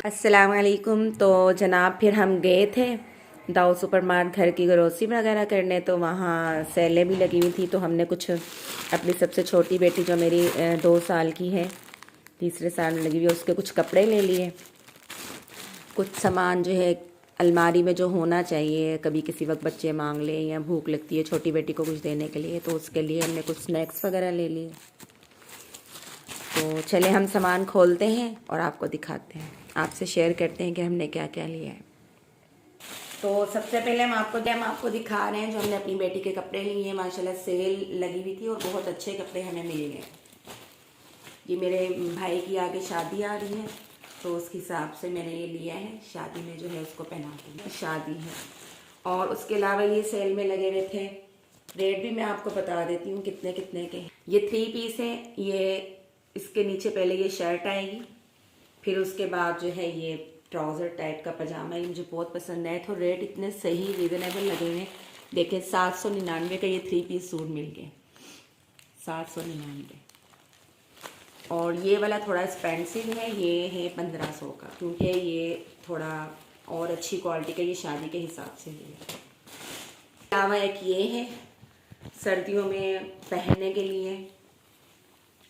अस्सलाम वालेकुम। तो जनाब फिर हम गए थे दाऊ सुपर मार्ट घर की ग्रोसरी वगैरह करने, तो वहाँ सेलें भी लगी हुई थी। तो हमने कुछ अपनी सबसे छोटी बेटी जो मेरी 2 साल की है, तीसरे साल में लगी हुई है, उसके कुछ कपड़े ले लिए। कुछ सामान जो है अलमारी में जो होना चाहिए, कभी किसी वक्त बच्चे मांग लें या भूख लगती है छोटी बेटी को कुछ देने के लिए, तो उसके लिए हमने कुछ स्नैक्स वगैरह ले लिए। तो चले हम सामान खोलते हैं और आपको दिखाते हैं, आपसे शेयर करते हैं कि हमने क्या क्या लिया है। तो सबसे पहले हम आपको दिखा रहे हैं जो हमने अपनी बेटी के कपड़े लिए हैं। माशाल्लाह सेल लगी हुई थी और बहुत अच्छे कपड़े हमें मिल गए। ये मेरे भाई की आगे शादी आ रही है, तो उसके हिसाब से मैंने ये लिया है। शादी में जो है उसको पहनाती है, शादी है। और उसके अलावा ये सेल में लगे हुए थे। रेट भी मैं आपको बता देती हूँ कितने कितने के। ये 3 पीस हैं। ये इसके नीचे पहले ये शर्ट आएगी, फिर उसके बाद जो है ये ट्राउज़र टाइप का पजामा। ये मुझे बहुत पसंद है। तो रेट इतने सही रीज़नेबल लगे हुए हैं। देखें 799 का ये 3 पीस सूट मिल गए, 799। और ये वाला थोड़ा एक्सपेंसिव है, ये है 1500 का, क्योंकि ये थोड़ा और अच्छी क्वालिटी का, ये शादी के हिसाब से है। अलावा एक ये है सर्दियों में पहनने के लिए,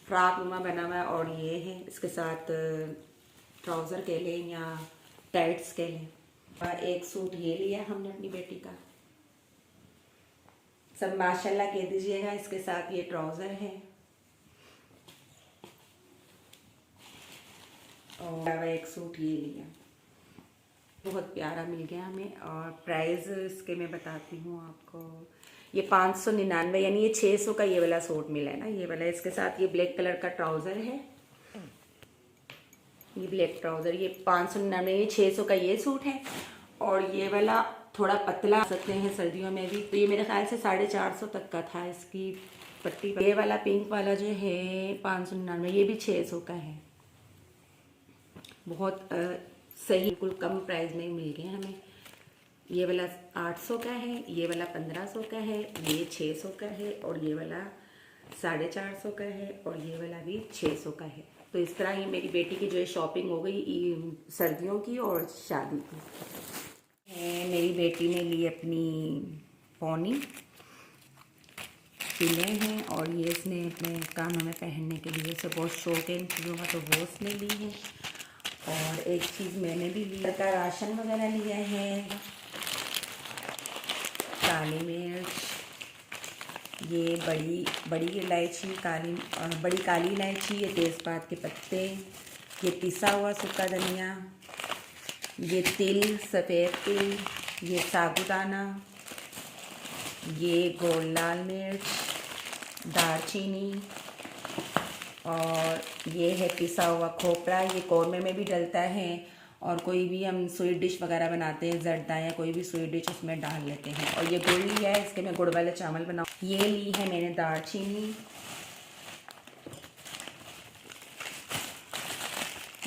फ्रॉक नुमा बना हुआ है। और ये है इसके साथ ट्राउज़र के लिए या टाइट्स के लिए। और एक सूट ये लिया हमने अपनी बेटी का, सब माशाल्लाह कह दीजिएगा। इसके साथ ये ट्राउज़र है और एक सूट ये लिया, बहुत प्यारा मिल गया हमें। और प्राइस इसके मैं बताती हूँ आपको। ये 599 यानी ये 600 का ये वाला सूट मिला है ना, ये वाला। इसके साथ ये ब्लैक कलर का ट्राउज़र है, ये ब्लैक ट्राउज़र, ये 599, ये 600 का ये सूट है। और ये वाला थोड़ा पतला सकते हैं सर्दियों में भी, तो ये मेरे ख्याल से 450 तक का था इसकी पट्टी। ये वाला पिंक वाला जो है 599, ये भी 600 का है। बहुत सही, बिल्कुल कम प्राइस में मिल गए हमें। ये वाला 800 का है, ये वाला 1500 का है, ये 600 का है, और ये वाला 450 का है, और ये वाला भी 600 का है। तो इस तरह ही मेरी बेटी की जो है शॉपिंग हो गई सर्दियों की और शादी की। मेरी बेटी ने ली अपनी पोनी पिले हैं, और ये इसने अपने कानों में पहनने के लिए, उसे बहुत शौक है इन चीज़ों का, तो वो उसने ली है। और एक चीज़ मैंने भी लिया का राशन वगैरह लिया है। काली मिर्च, ये बड़ी इलायची, बड़ी काली इलायची, ये तेज़पात के पत्ते, ये पिसा हुआ सूखा धनिया, ये तिल, सफ़ेद तिल, ये साबुदाना, ये गोल लाल मिर्च, दालचीनी, और ये है पिसा हुआ खोपरा। ये कौरमे में भी डलता है, और कोई भी हम स्वीट डिश वगैरह बनाते हैं, जर्दा या कोई भी स्वीट डिश उसमें डाल लेते हैं। और ये गुड़ लिया है, इसके मैं गुड़ वाले चावल बनाऊँ। ये ली है मैंने दालचीनी,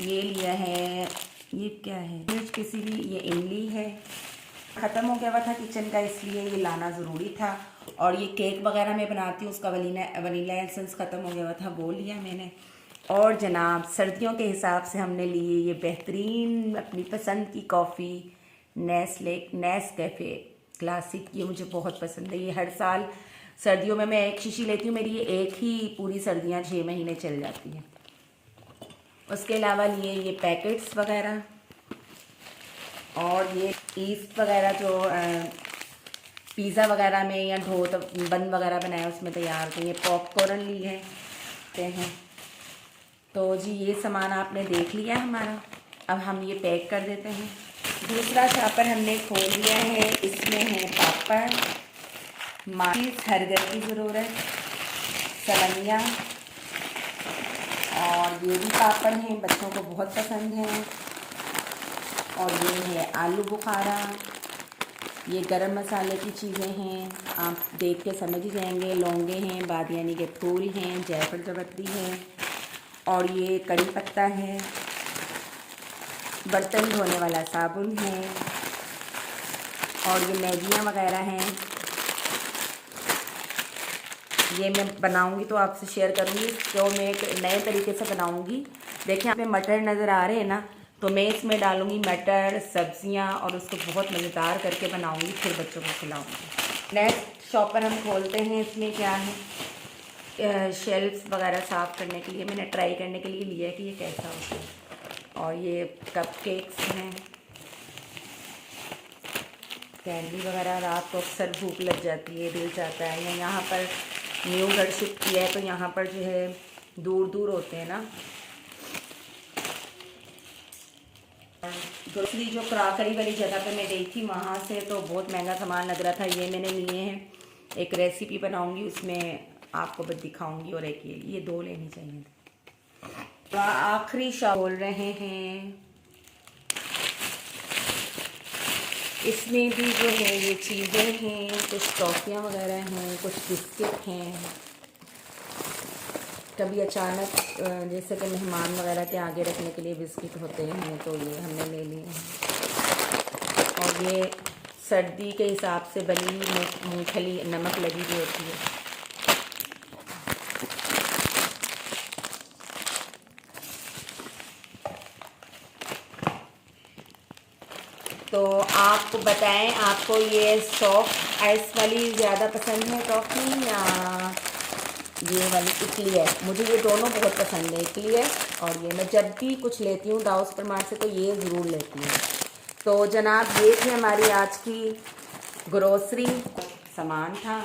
ये लिया है, ये क्या है, मिर्च किसी भी, ये इमली है। ख़त्म हो गया हुआ था किचन का, इसलिए ये लाना ज़रूरी था। और ये केक वगैरह मैं बनाती हूँ, उसका वनीला एसेंस ख़त्म हो गया हुआ था, वो लिया मैंने। और जनाब सर्दियों के हिसाब से हमने लिए ये बेहतरीन अपनी पसंद की कॉफ़ी, नेस्कैफ़े क्लासिक। ये मुझे बहुत पसंद है। ये हर साल सर्दियों में मैं एक शीशी लेती हूँ, मेरी ये एक ही पूरी सर्दियाँ 6 महीने चल जाती हैं। उसके अलावा लिए ये पैकेट्स वगैरह, और ये ईस्ट वगैरह जो पिज़्ज़ा वगैरह में या बन वगैरह बनाए उसमें तैयार होते हैं। ये पॉपकॉर्न लिए हैं। तो जी ये सामान आपने देख लिया हमारा, अब हम ये पैक कर देते हैं। दूसरा शॉपर हमने खोल लिया है, इसमें है पापड़, माचिस, हरगर की ज़रूरत, सवैयाँ, और ये भी पापड़ हैं, बच्चों को बहुत पसंद हैं। और ये है आलू बुखारा, ये गरम मसाले की चीज़ें हैं, आप देख के समझ ही जाएंगे। लौंगे हैं, बादियानी के फूल हैं, जायफल जावित्री है, और ये कड़ी पत्ता है, बर्तन धोने वाला साबुन है, और ये मैगियाँ वगैरह हैं। ये मैं बनाऊंगी तो आपसे शेयर करूंगी, जो मैं एक नए तरीके से बनाऊंगी। देखिए यहाँ पे मटर नज़र आ रहे हैं ना, तो मैं इसमें डालूँगी मटर, सब्जियां और उसको बहुत मज़ेदार करके बनाऊँगी, फिर बच्चों को खिलाऊँगी। नेक्स्ट शॉपर हम खोलते हैं। इसमें क्या है, शेल्फ्स वगैरह साफ़ करने के लिए मैंने ट्राई करने के लिए लिया है कि ये कैसा होता है। और ये कपकेक्स हैं, कैंडी वगैरह। रात को अक्सर भूख लग जाती है, दिल चाहता है, या यहाँ पर न्यू घर शिफ्ट किया है तो यहाँ पर जो है दूर दूर होते हैं ना। ग्रोसरी जो क्राकरी वाली जगह पे मैं गई थी वहाँ से तो बहुत महंगा सामान लग रहा था, ये मैंने लिए हैं। एक रेसिपी बनाऊंगी उसमें आपको बस दिखाऊंगी, और एक ये 2 लेनी चाहिए। तो आखिरी शॉप बोल रहे हैं, इसमें भी जो है ये चीज़ें हैं, कुछ टॉफ़ियाँ वगैरह हैं, कुछ बिस्किट हैं। कभी अचानक जैसे कि मेहमान वगैरह के आगे रखने के लिए बिस्किट होते हैं तो ये हमने ले लिए हैं। और ये सर्दी के हिसाब से बनी मूंगफली नमक लगी हुई होती है। तो आपको बताएं, आपको ये सॉफ्ट आइस वाली ज़्यादा पसंद है टॉफ़ी या ये वाली इटली है? मुझे ये दोनों बहुत पसंद है, इटली है और ये। मैं जब भी कुछ लेती हूँ दाव सुपर मार्ट से तो ये ज़रूर लेती हूँ। तो जनाब ये थी हमारी आज की ग्रोसरी, सामान था।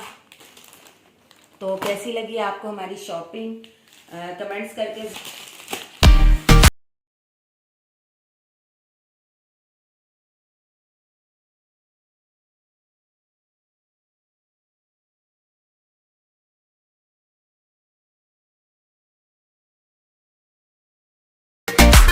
तो कैसी लगी आपको हमारी शॉपिंग, कमेंट्स करके